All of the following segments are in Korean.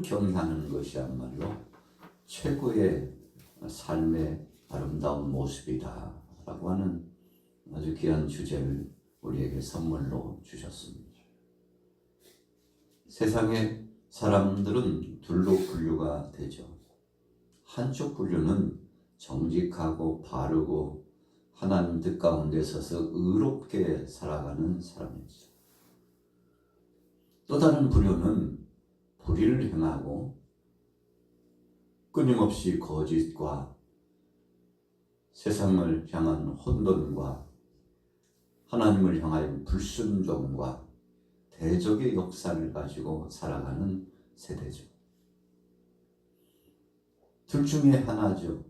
하나님을 경외하는 것이야말로 최고의 삶의 아름다운 모습이다 라고 하는 아주 귀한 주제를 우리에게 선물로 주셨습니다. 세상의 사람들은 둘로 분류가 되죠. 한쪽 분류는 정직하고 바르고 하나님 뜻 가운데 서서 의롭게 살아가는 사람이죠. 또 다른 분류는 불의를 행하고 끊임없이 거짓과 세상을 향한 혼돈과 하나님을 향하여 불순종과 대적의 역사를 가지고 살아가는 세대죠. 둘 중에 하나죠.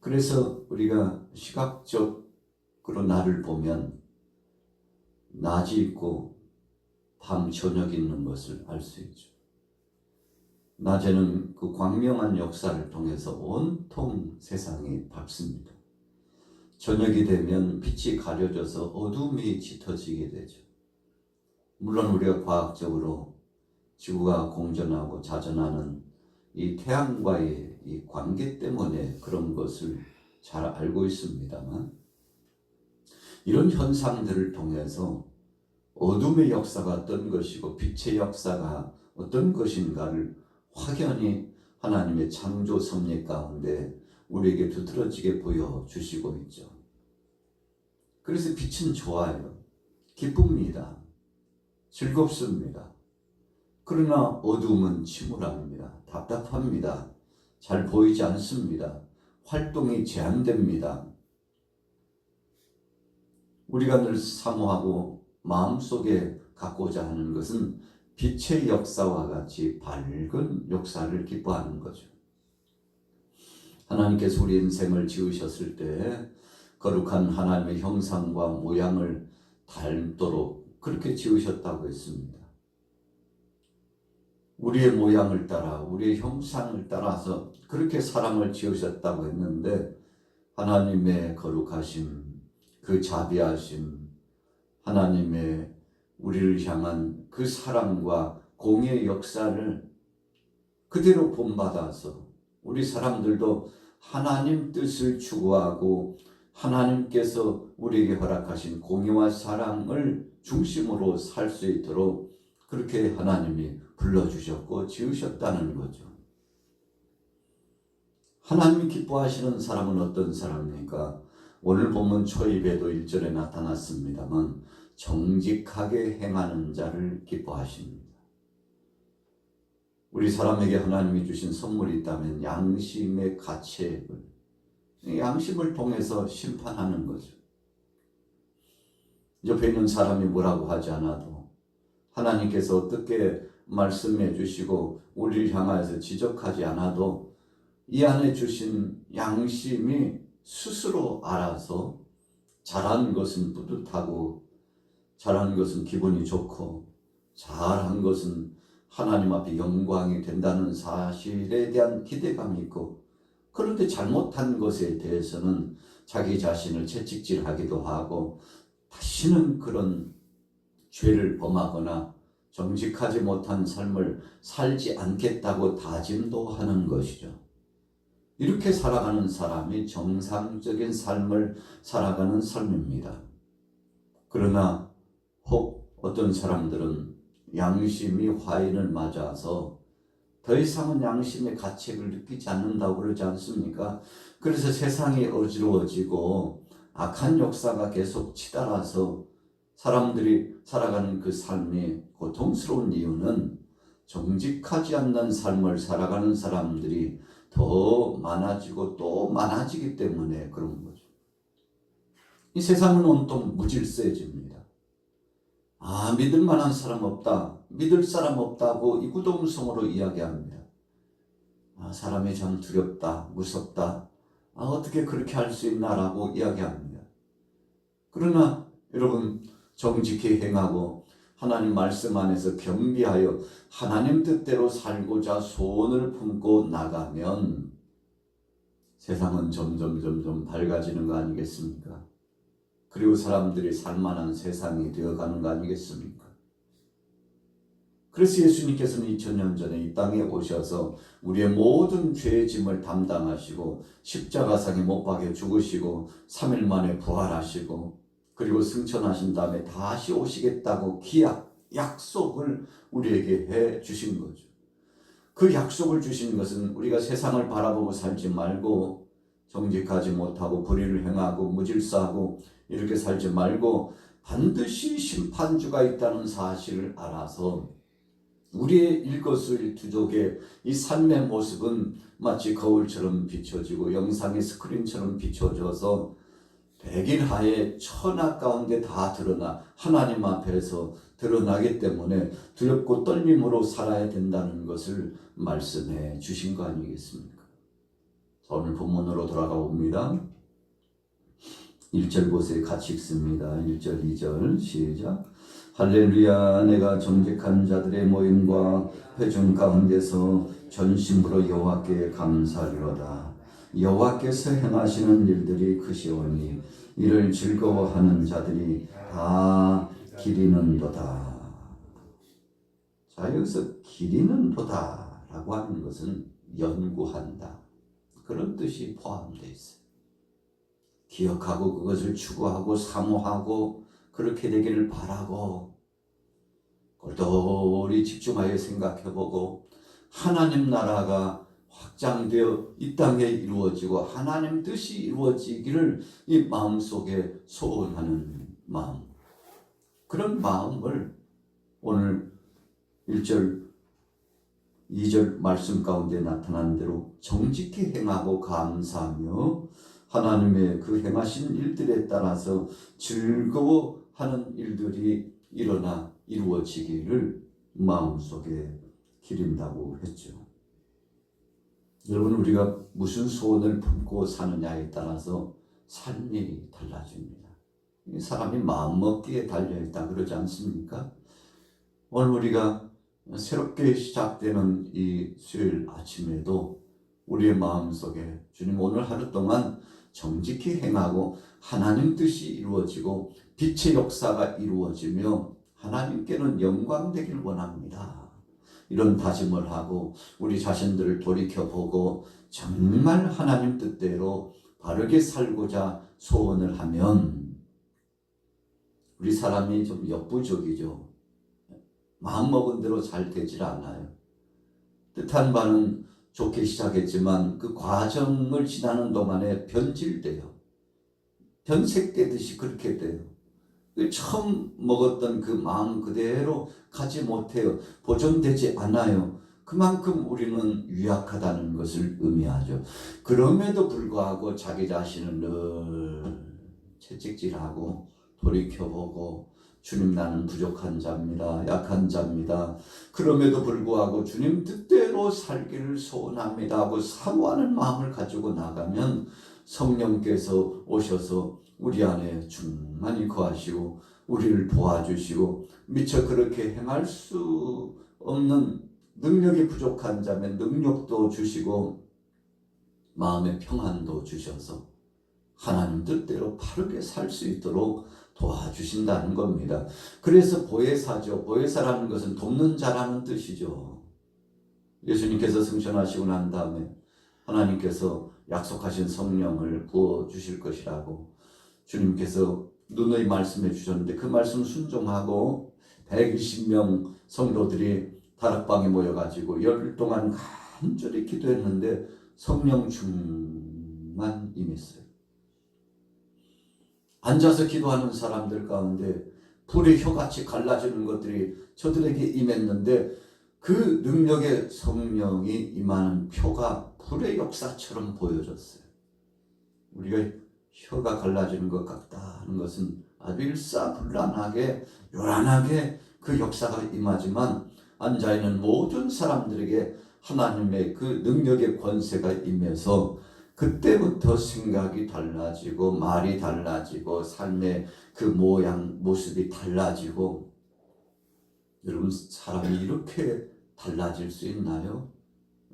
그래서 우리가 시각적으로 나를 보면 낮이 있고 밤 저녁이 있는 것을 알 수 있죠. 낮에는 그 광명한 역사를 통해서 온통 세상이 밝습니다. 저녁이 되면 빛이 가려져서 어둠이 짙어지게 되죠. 물론 우리가 과학적으로 지구가 공전하고 자전하는 이 태양과의 이 관계 때문에 그런 것을 잘 알고 있습니다만, 이런 현상들을 통해서 어둠의 역사가 어떤 것이고 빛의 역사가 어떤 것인가를 확연히 하나님의 창조 섭리 가운데 우리에게 두드러지게 보여주시고 있죠. 그래서 빛은 좋아요. 기쁩니다. 즐겁습니다. 그러나 어둠은 침울합니다. 답답합니다. 잘 보이지 않습니다. 활동이 제한됩니다. 우리가 늘 사모하고 마음속에 갖고자 하는 것은 빛의 역사와 같이 밝은 역사를 기뻐하는 거죠. 하나님께서 우리 인생을 지으셨을 때 거룩한 하나님의 형상과 모양을 닮도록 그렇게 지으셨다고 했습니다. 우리의 모양을 따라 우리의 형상을 따라서 그렇게 사람을 지으셨다고 했는데, 하나님의 거룩하심, 그 자비하심, 하나님의 우리를 향한 그 사랑과 공의의 역사를 그대로 본받아서 우리 사람들도 하나님 뜻을 추구하고 하나님께서 우리에게 허락하신 공의와 사랑을 중심으로 살 수 있도록 그렇게 하나님이 불러주셨고 지으셨다는 거죠. 하나님이 기뻐하시는 사람은 어떤 사람입니까? 오늘 본문 초입에도 1절에 나타났습니다만 정직하게 행하는 자를 기뻐하십니다. 우리 사람에게 하나님이 주신 선물이 있다면 양심의 가책을, 양심을 통해서 심판하는 거죠. 옆에 있는 사람이 뭐라고 하지 않아도 하나님께서 어떻게 말씀해 주시고 우리를 향하여서 지적하지 않아도 이 안에 주신 양심이 스스로 알아서 잘한 것은 뿌듯하고 잘한 것은 기분이 좋고 잘한 것은 하나님 앞에 영광이 된다는 사실에 대한 기대감이 있고, 그런데 잘못한 것에 대해서는 자기 자신을 채찍질하기도 하고 다시는 그런 죄를 범하거나 정직하지 못한 삶을 살지 않겠다고 다짐도 하는 것이죠. 이렇게 살아가는 사람이 정상적인 삶을 살아가는 삶입니다. 그러나 혹 어떤 사람들은 양심이 화인을 맞아서 더 이상은 양심의 가책을 느끼지 않는다고 그러지 않습니까? 그래서 세상이 어지러워지고 악한 역사가 계속 치달아서 사람들이 살아가는 그 삶이 고통스러운 이유는 정직하지 않는 삶을 살아가는 사람들이 더 많아지고 또 많아지기 때문에 그런 거죠. 이 세상은 온통 무질서해집니다. 믿을 만한 사람 없다, 믿을 사람 없다고 이구동성으로 이야기합니다. 사람이 참 두렵다, 무섭다, 어떻게 그렇게 할 수 있나라고 이야기합니다. 그러나 여러분, 정직히 행하고 하나님 말씀 안에서 겸비하여 하나님 뜻대로 살고자 소원을 품고 나가면 세상은 점점 밝아지는 거 아니겠습니까? 그리고 사람들이 살만한 세상이 되어가는 거 아니겠습니까? 그래서 예수님께서는 2000년 전에 이 땅에 오셔서 우리의 모든 죄의 짐을 담당하시고 십자가상에 못 박혀 죽으시고 3일 만에 부활하시고 그리고 승천하신 다음에 다시 오시겠다고 약속을 우리에게 해 주신 거죠. 그 약속을 주신 것은 우리가 세상을 바라보고 살지 말고 정직하지 못하고 불의를 행하고 무질서하고 이렇게 살지 말고 반드시 심판주가 있다는 사실을 알아서 우리의 일거수일투족의 이 삶의 모습은 마치 거울처럼 비춰지고 영상의 스크린처럼 비춰져서 백일하에 천하 가운데 다 드러나 하나님 앞에서 드러나기 때문에 두렵고 떨림으로 살아야 된다는 것을 말씀해 주신 거 아니겠습니까? 오늘 본문으로 돌아가 봅니다. 1절 보세요. 같이 읽습니다. 1절 2절 시작. 할렐루야. 내가 정직한 자들의 모임과 회중 가운데서 전심으로 여호와께 감사하리로다. 여호와께서 행하시는 일들이 크시오니 이를 즐거워하는 자들이 다 기리는도다. 자, 여기서 기리는도다 라고 하는 것은 연구한다, 그런 뜻이 포함되어 있어요. 기억하고 그것을 추구하고 사모하고 그렇게 되기를 바라고 똘똘히 집중하여 생각해보고 하나님 나라가 확장되어 이 땅에 이루어지고 하나님 뜻이 이루어지기를 이 마음속에 소원하는 마음, 그런 마음을 오늘 1절 2절 말씀 가운데 나타난 대로 정직히 행하고 감사하며 하나님의 그 행하신 일들에 따라서 즐거워하는 일들이 일어나 이루어지기를 마음속에 기린다고 했죠. 여러분, 우리가 무슨 소원을 품고 사느냐에 따라서 삶이 달라집니다. 사람이 마음먹기에 달려있다 그러지 않습니까? 오늘 우리가 새롭게 시작되는 이 수요일 아침에도 우리의 마음속에 주님 오늘 하루 동안 정직히 행하고 하나님 뜻이 이루어지고 빛의 역사가 이루어지며 하나님께는 영광 되길 원합니다. 이런 다짐을 하고 우리 자신들을 돌이켜보고 정말 하나님 뜻대로 바르게 살고자 소원을 하면 우리 사람이 좀 역부족이죠. 마음먹은 대로 잘 되질 않아요. 뜻한 바는 좋게 시작했지만 그 과정을 지나는 동안에 변질돼요. 변색되듯이 그렇게 돼요. 처음 먹었던 그 마음 그대로 가지 못해요. 보존되지 않아요. 그만큼 우리는 유약하다는 것을 의미하죠. 그럼에도 불구하고 자기 자신을 늘 채찍질하고 돌이켜보고 주님, 나는 부족한 자입니다. 약한 자입니다. 그럼에도 불구하고 주님 뜻대로 살기를 소원합니다 하고 사모하는 마음을 가지고 나가면 성령께서 오셔서 우리 안에 충만히 거하시고 우리를 도와주시고 미처 그렇게 행할 수 없는 능력이 부족한 자면 능력도 주시고 마음의 평안도 주셔서 하나님 뜻대로 바르게 살 수 있도록 도와주신다는 겁니다. 그래서 보혜사죠. 보혜사라는 것은 돕는 자라는 뜻이죠. 예수님께서 승천하시고 난 다음에 하나님께서 약속하신 성령을 부어주실 것이라고 주님께서 누누이 말씀해 주셨는데 그 말씀 순종하고 120명 성도들이 다락방에 모여가지고 열흘 동안 간절히 기도했는데 성령 충만 임했어요. 앉아서 기도하는 사람들 가운데 불의 혀같이 갈라지는 것들이 저들에게 임했는데 그 능력의 성령이 임하는 표가 불의 역사처럼 보여졌어요. 우리가 혀가 갈라지는 것 같다 하는 것은 아주 일사불란하게 요란하게 그 역사가 임하지만 앉아있는 모든 사람들에게 하나님의 그 능력의 권세가 임해서 그때부터 생각이 달라지고 말이 달라지고 삶의 그 모양 모습이 달라지고 여러분, 사람이 이렇게 달라질 수 있나요?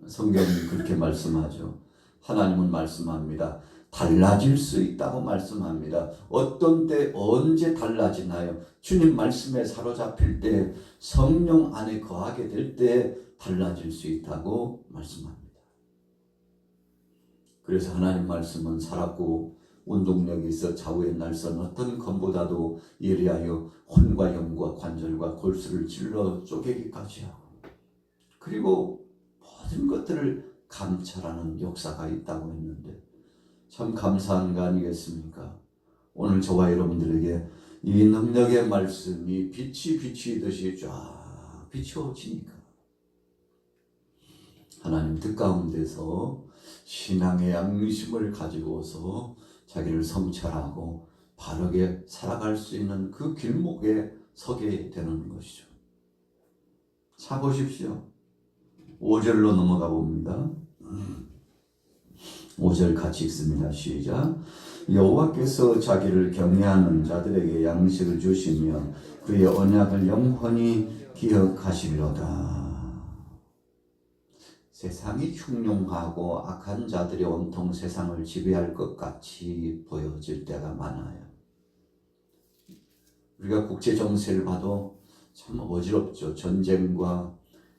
성경은 그렇게 말씀하죠. 하나님은 말씀합니다. 달라질 수 있다고 말씀합니다. 어떤 때 언제 달라지나요? 주님 말씀에 사로잡힐 때, 성령 안에 거하게 될 때 달라질 수 있다고 말씀합니다. 그래서 하나님 말씀은 살았고 운동력이 있어 좌우의 날선 어떤 검보다도 예리하여 혼과 영과 관절과 골수를 찔러 쪼개기까지 하고, 그리고 모든 것들을 감찰하는 역사가 있다고 했는데 참 감사한 거 아니겠습니까? 오늘 저와 여러분들에게 이 능력의 말씀이 빛이 비추듯이 쫙 비추어지니까 하나님 뜻 가운데서 신앙의 양심을 가지고서 자기를 성찰하고 바르게 살아갈 수 있는 그 길목에 서게 되는 것이죠. 자 보십시오. 5절로 넘어가 봅니다. 5절 같이 읽습니다. 시작. 여호와께서 자기를 경외하는 자들에게 양식을 주시며 그의 언약을 영원히 기억하시리로다. 세상이 흉흉하고 악한 자들이 온통 세상을 지배할 것 같이 보여질 때가 많아요. 우리가 국제 정세를 봐도 참 어지럽죠. 전쟁과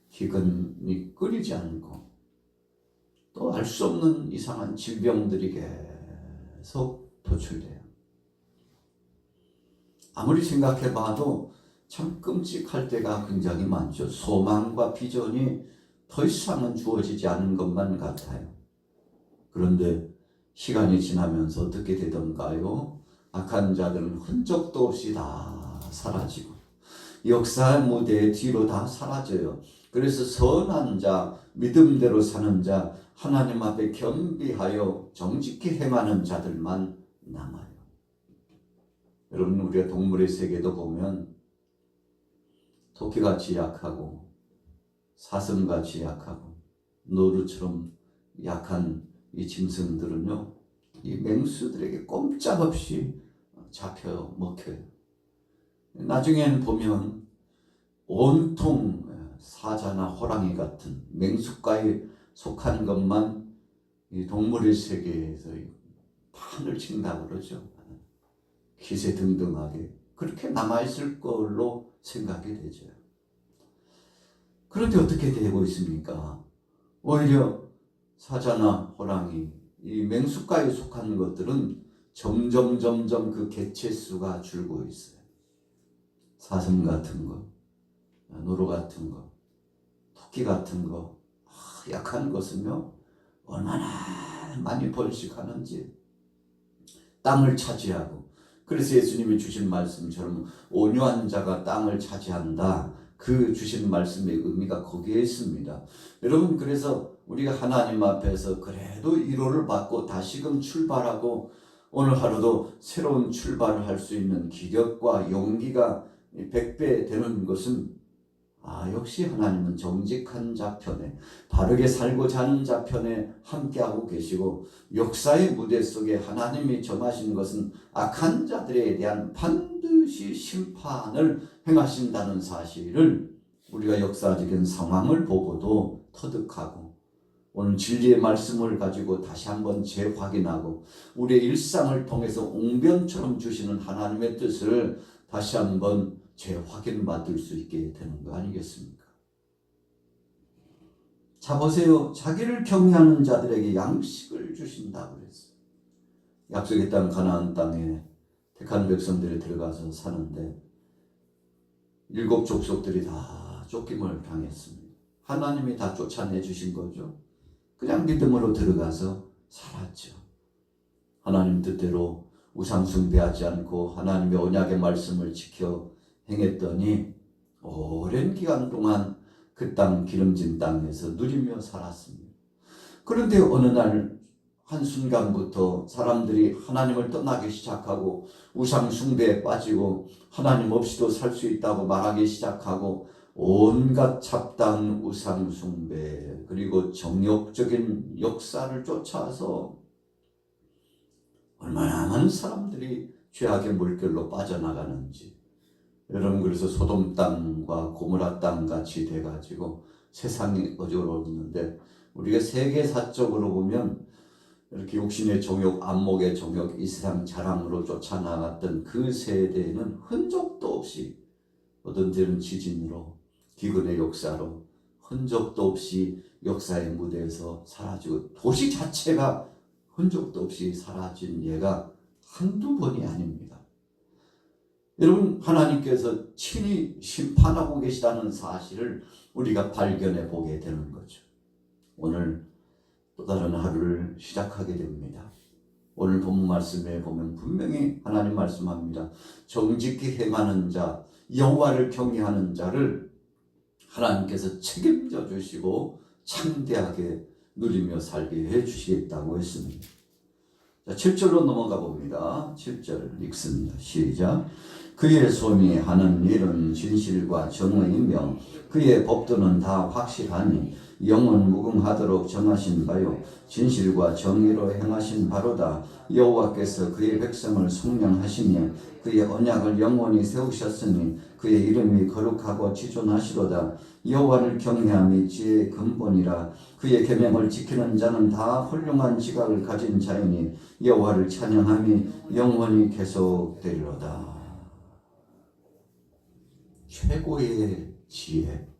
기근이 끊이지 않고 또 알 수 없는 이상한 질병들이 계속 도출돼요. 아무리 생각해봐도 참 끔찍할 때가 굉장히 많죠. 소망과 비전이 더 이상은 주어지지 않은 것만 같아요. 그런데 시간이 지나면서 어떻게 되던가요? 악한 자들은 흔적도 없이 다 사라지고 역사의 무대 뒤로 다 사라져요. 그래서 선한 자, 믿음대로 사는 자, 하나님 앞에 겸비하여 정직히 행하는 자들만 남아요. 여러분, 우리가 동물의 세계도 보면 토끼같이 약하고 사슴같이 약하고 노루처럼 약한 이 짐승들은요, 이 맹수들에게 꼼짝없이 잡혀 먹혀요. 나중에는 보면 온통 사자나 호랑이 같은 맹수과에 속한 것만 이 동물의 세계에서 판을 친다고 그러죠. 기세등등하게 그렇게 남아있을 걸로 생각이 되죠. 그런데 어떻게 되고 있습니까? 오히려 사자나 호랑이, 이 맹수과에 속한 것들은 점점 그 개체 수가 줄고 있어요. 사슴 같은 거, 노루 같은 거, 토끼 같은 거, 약한 것은요 얼마나 많이 번식하는지, 땅을 차지하고, 그래서 예수님이 주신 말씀처럼 온유한 자가 땅을 차지한다. 그 주신 말씀의 의미가 거기에 있습니다. 여러분, 그래서 우리가 하나님 앞에서 그래도 위로를 받고 다시금 출발하고 오늘 하루도 새로운 출발을 할 수 있는 기력과 용기가 100배 되는 것은 역시 하나님은 정직한 자 편에, 바르게 살고자 하는 자 편에 함께하고 계시고, 역사의 무대 속에 하나님이 정하신 것은 악한 자들에 대한 반드시 심판을 행하신다는 사실을 우리가 역사적인 상황을 보고도 터득하고, 오늘 진리의 말씀을 가지고 다시 한번 재확인하고, 우리의 일상을 통해서 웅변처럼 주시는 하나님의 뜻을 다시 한번 재확인받을 수 있게 되는 거 아니겠습니까? 자 보세요. 자기를 경외하는 자들에게 양식을 주신다고 그랬어요. 약속의 땅 가나안 땅에 택한 백성들이 들어가서 사는데 7 족속들이 다 쫓김을 당했습니다. 하나님이 다 쫓아내 주신 거죠. 그냥 믿음으로 들어가서 살았죠. 하나님 뜻대로 우상 숭배하지 않고 하나님의 언약의 말씀을 지켜 행했더니 오랜 기간 동안 그 땅, 기름진 땅에서 누리며 살았습니다. 그런데 어느 날 한순간부터 사람들이 하나님을 떠나기 시작하고 우상 숭배에 빠지고 하나님 없이도 살 수 있다고 말하기 시작하고 온갖 잡다한 우상 숭배 그리고 정욕적인 역사를 쫓아서 얼마나 많은 사람들이 죄악의 물결로 빠져나가는지, 여러분, 그래서 소돔 땅과 고모라 땅 같이 돼가지고 세상이 어지러웠는데, 우리가 세계사적으로 보면 이렇게 육신의 정욕, 안목의 정욕, 이 세상 자랑으로 쫓아나갔던 그 세대에는 흔적도 없이, 어떤 때는 지진으로, 기근의 역사로 흔적도 없이 역사의 무대에서 사라지고, 도시 자체가 흔적도 없이 사라진 예가 한두 번이 아닙니다. 여러분, 하나님께서 친히 심판하고 계시다는 사실을 우리가 발견해 보게 되는 거죠. 오늘 또 다른 하루를 시작하게 됩니다. 오늘 본문 말씀에 보면 분명히 하나님 말씀합니다. 정직히 행하는 자, 여호와를 경외하는 자를 하나님께서 책임져 주시고 창대하게 누리며 살게 해 주시겠다고 했습니다. 자, 7절로 넘어가 봅니다. 7절 읽습니다. 시작. 그의 손이 하는 일은 진실과 정의이며 그의 법도는 다 확실하니 영원 무궁하도록 정하신 바요 진실과 정의로 행하신 바로다. 여호와께서 그의 백성을 속량하시며 그의 언약을 영원히 세우셨으니 그의 이름이 거룩하고 지존하시로다. 여호와를 경외함이 지혜의 근본이라. 그의 계명을 지키는 자는 다 훌륭한 지각을 가진 자이니 여호와를 찬양함이 영원히 계속되리로다. 최고의 지혜,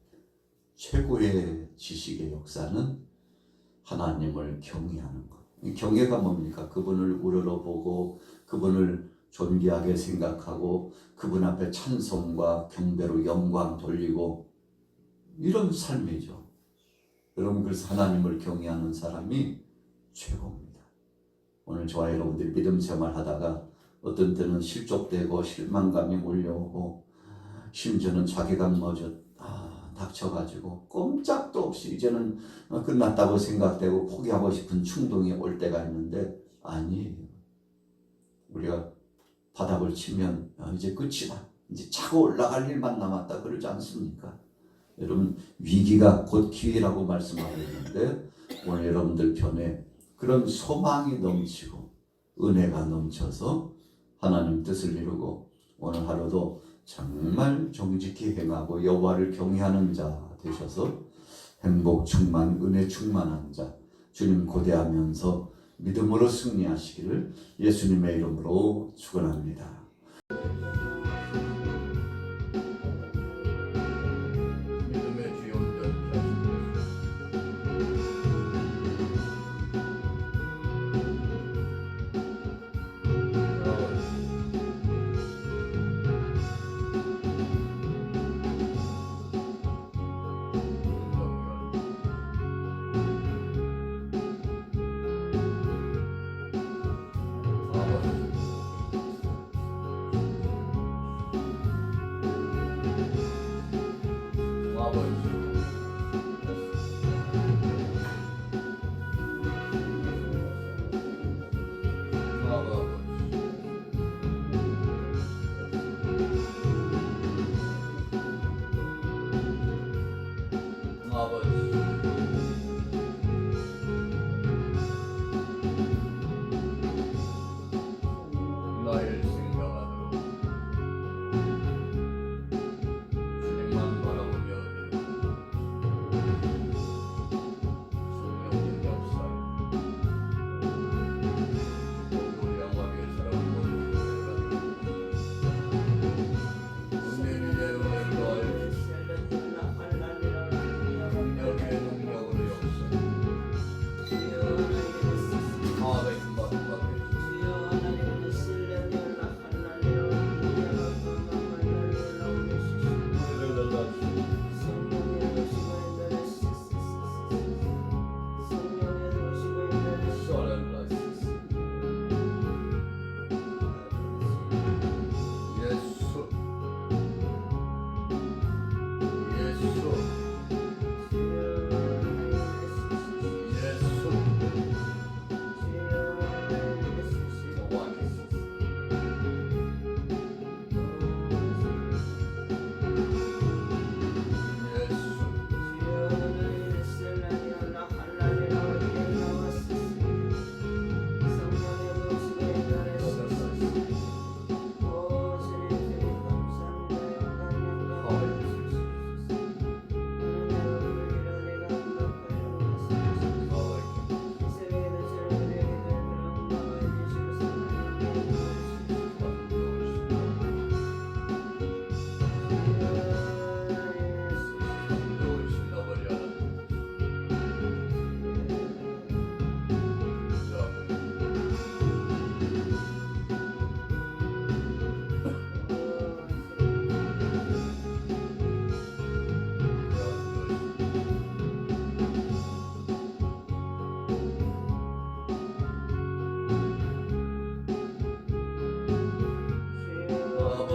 최고의 지식의 역사는 하나님을 경외하는 것. 이 경외가 뭡니까? 그분을 우러러보고 그분을 존귀하게 생각하고 그분 앞에 찬송과 경배로 영광 돌리고 이런 삶이죠. 여러분, 그래서 하나님을 경외하는 사람이 최고입니다. 오늘 저와 여러분들이 믿음 생활하다가 어떤 때는 실족되고 실망감이 몰려오고 심지어는 자괴감마저 닥쳐가지고 꼼짝도 없이 이제는 끝났다고 생각되고 포기하고 싶은 충동이 올 때가 있는데 아니에요. 우리가 바닥을 치면 이제 끝이다. 이제 차고 올라갈 일만 남았다. 그러지 않습니까? 여러분, 위기가 곧 기회라고 말씀하고 있는데 오늘 여러분들 편에 그런 소망이 넘치고 은혜가 넘쳐서 하나님 뜻을 이루고 오늘 하루도 정말 정직히 행하고 여호와를 경외하는 자 되셔서 행복 충만, 은혜 충만한 자, 주님 고대하면서 믿음으로 승리하시기를 예수님의 이름으로 축원합니다.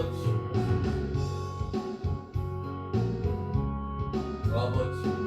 아버지, 아버지,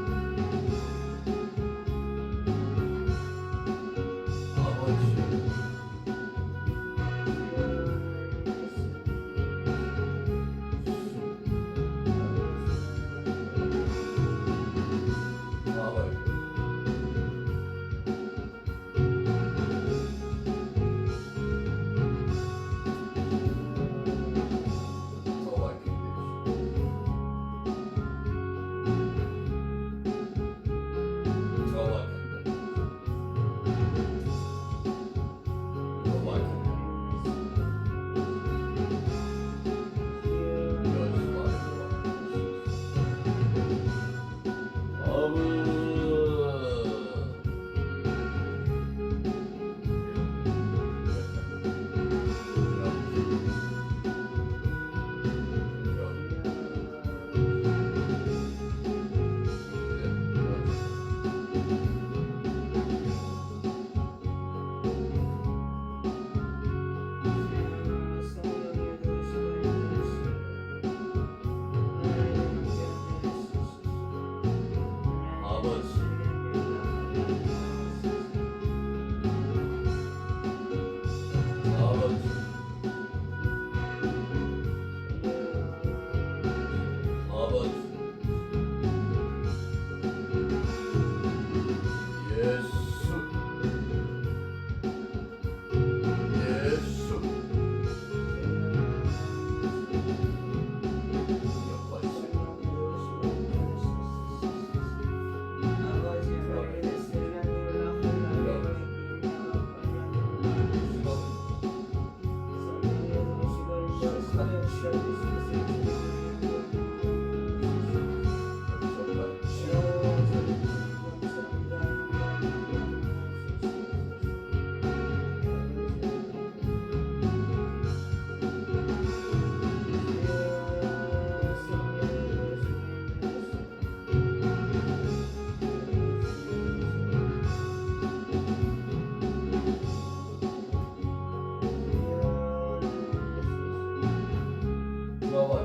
아버지,